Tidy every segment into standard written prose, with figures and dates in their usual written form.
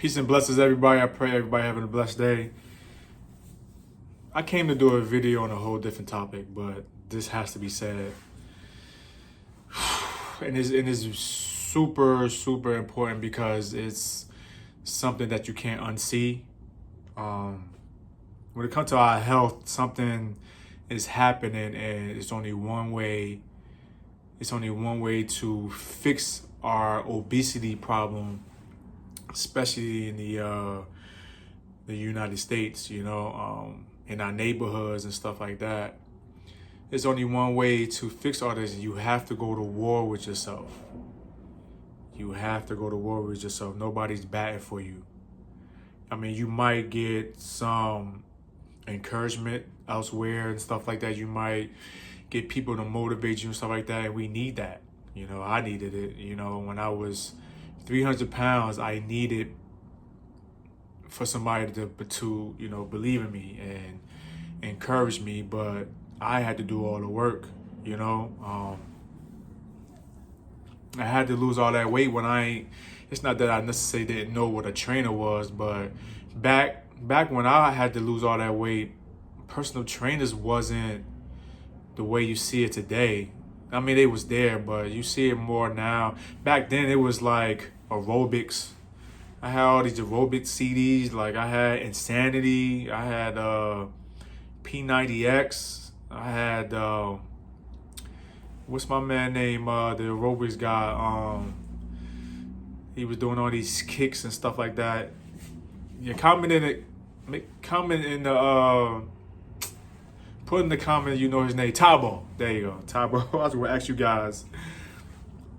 Peace and blessings, everybody. I pray everybody having a blessed day. I came to do a video on a whole different topic, but this has to be said. And it's super, super important because it's something that you can't unsee. When it comes to our health, something is happening, and it's only one way. It's only one way to fix our obesity problem, especially in the United States, in our neighborhoods and stuff like that. There's only one way to fix all this. You have to go to war with yourself. You have to go to war with yourself. Nobody's batting for you. I mean, you might get some encouragement elsewhere and stuff like that. You might get people to motivate you and stuff like that. And we need that. I needed it. When I was 300 pounds, I needed for somebody to believe in me and encourage me, but I had to do all the work. I had to lose all that weight it's not that I necessarily didn't know what a trainer was, but back when I had to lose all that weight, personal trainers wasn't the way you see it today. I mean, they was there, but you see it more now. Back then, it was like aerobics. I had all these aerobic CDs. Like I had Insanity. I had P90X. I had what's my man name? The aerobics guy. He was doing all these kicks and stuff like that. Yeah, comment in the put in the comment, his name, Tabo. There you go, Tabo. I was gonna ask you guys,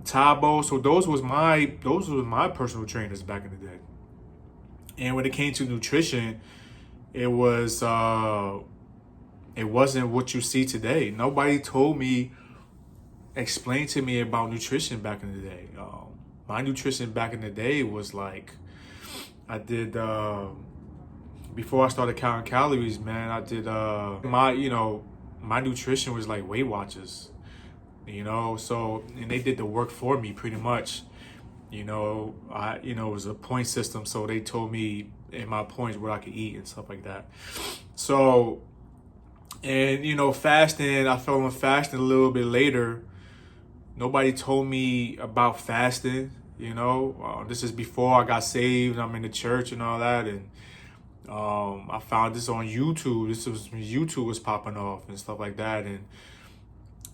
Tabo. So those was my personal trainers back in the day. And when it came to nutrition, it wasn't what you see today. Nobody explained to me about nutrition back in the day. My nutrition back in the day was like, I did before I started counting calories, man. I did my nutrition was like Weight Watchers, so, and they did the work for me pretty much. It was a point system, so they told me in my points what I could eat and stuff like that. So, and fasting, I fell on fasting a little bit later. Nobody told me about fasting. This is before I got saved. I'm in the church and all that, and I found this on YouTube. This was when YouTube was popping off and stuff like that, and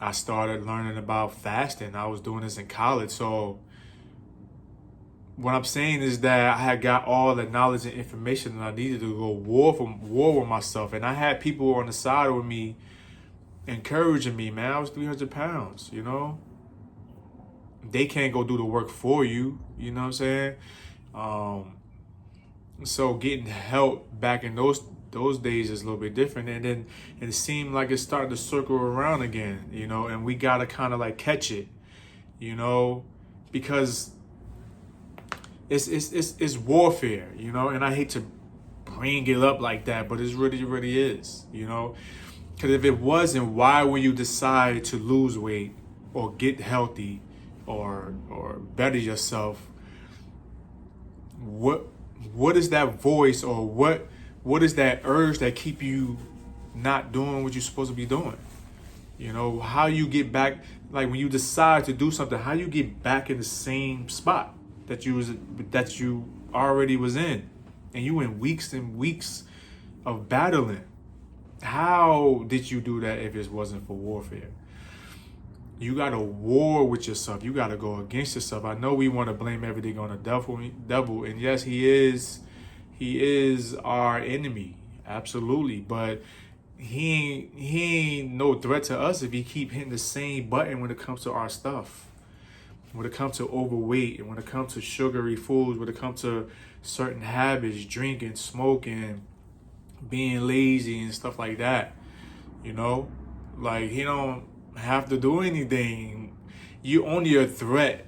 I started learning about fasting. I was doing this in college, so what I'm saying is that I had got all the knowledge and information that I needed to go war with myself, and I had people on the side with me encouraging me. Man, I was 300 pounds. They can't go do the work for you. You know what I'm saying? So getting help back in those days is a little bit different, and then it seemed like it's starting to circle around again, and we gotta kind of like catch it, because it's warfare, and I hate to bring it up like that, but it really is, because if it wasn't, why would you decide to lose weight or get healthy or better yourself? What is that voice, or what is that urge that keep you not doing what you're supposed to be doing? How you get back, like when you decide to do something, how you get back in the same spot that you already was in, and you in weeks and weeks of battling. How did you do that if it wasn't for warfare? You got to war with yourself. You got to go against yourself. I know we want to blame everything on the devil, and yes, he is our enemy, absolutely. But he ain't no threat to us if he keep hitting the same button when it comes to our stuff. When it comes to overweight, and when it comes to sugary foods, when it comes to certain habits, drinking, smoking, being lazy and stuff like that, like he don't have to do anything. You only a threat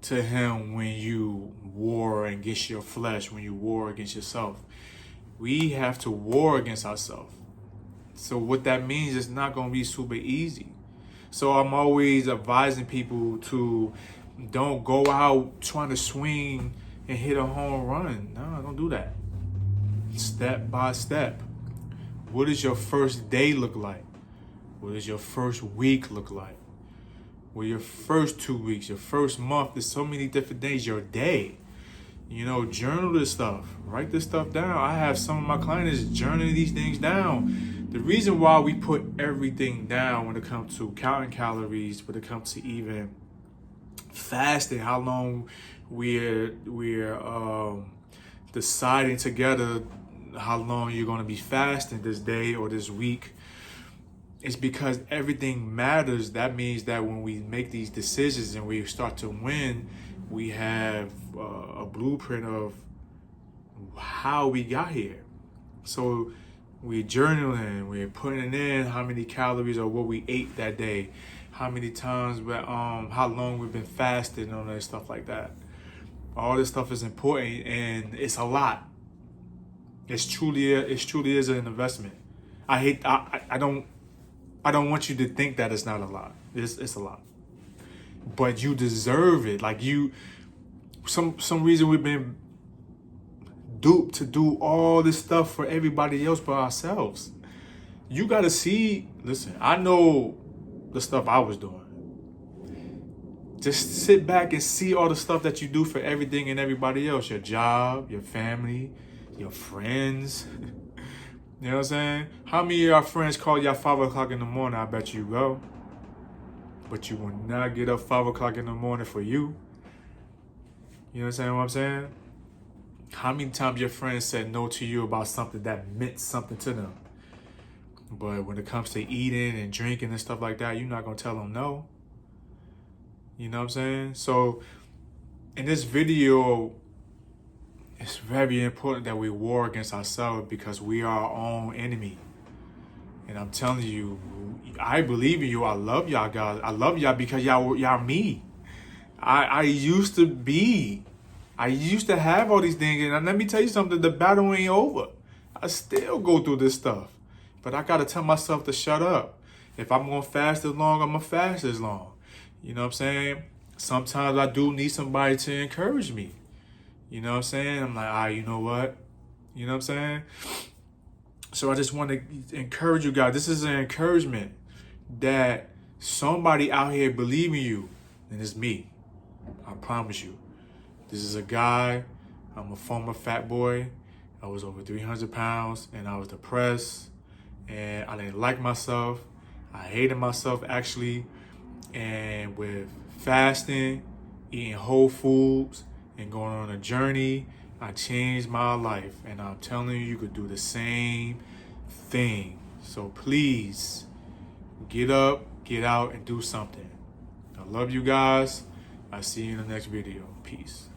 to him when you war against your flesh, when you war against yourself. We have to war against ourselves. So what that means is not going to be super easy. So I'm always advising people to don't go out trying to swing and hit a home run. No, don't do that. Step by step. What does your first day look like? What does your first week look like? What your first 2 weeks, your first month? There's so many different days. Your day. You know, journal this stuff. Write this stuff down. I have some of my clients journaling these things down. The reason why we put everything down when it comes to counting calories, when it comes to even fasting, how long we're deciding together how long you're going to be fasting this day or this week, it's because everything matters. That means that when we make these decisions and we start to win, we have a blueprint of how we got here. So we're journaling, we're putting in how many calories or what we ate that day, how many times, how long we've been fasting, all that stuff like that. All this stuff is important, and it's a lot. It truly is an investment. I don't want you to think that it's not a lot. It's a lot. But you deserve it. Like some reason we've been duped to do all this stuff for everybody else but ourselves. You gotta see, listen, I know the stuff I was doing. Just sit back and see all the stuff that you do for everything and everybody else. Your job, your family, your friends. You know what I'm saying? How many of our friends call you at 5 o'clock in the morning? I bet you go. But you will not get up 5 o'clock in the morning for you. You know what I'm saying? How many times your friends said no to you about something that meant something to them? But when it comes to eating and drinking and stuff like that, you're not going to tell them no. You know what I'm saying? So in this video, it's very important that we war against ourselves because we are our own enemy. And I'm telling you, I believe in you. I love y'all guys. I love y'all because y'all me. I used to have all these things. And let me tell you something, the battle ain't over. I still go through this stuff. But I got to tell myself to shut up. If I'm going to fast as long, I'm going to fast as long. You know what I'm saying? Sometimes I do need somebody to encourage me. You know what I'm saying? I'm like, you know what? You know what I'm saying? So I just want to encourage you guys. This is an encouragement that somebody out here believe in you. And it's me. I promise you. This is a guy. I'm a former fat boy. I was over 300 pounds and I was depressed. And I didn't like myself. I hated myself actually. And with fasting, eating whole foods, and going on a journey, I changed my life. And I'm telling you, you could do the same thing. So please, get up, get out, and do something. I love you guys. I'll see you in the next video. Peace.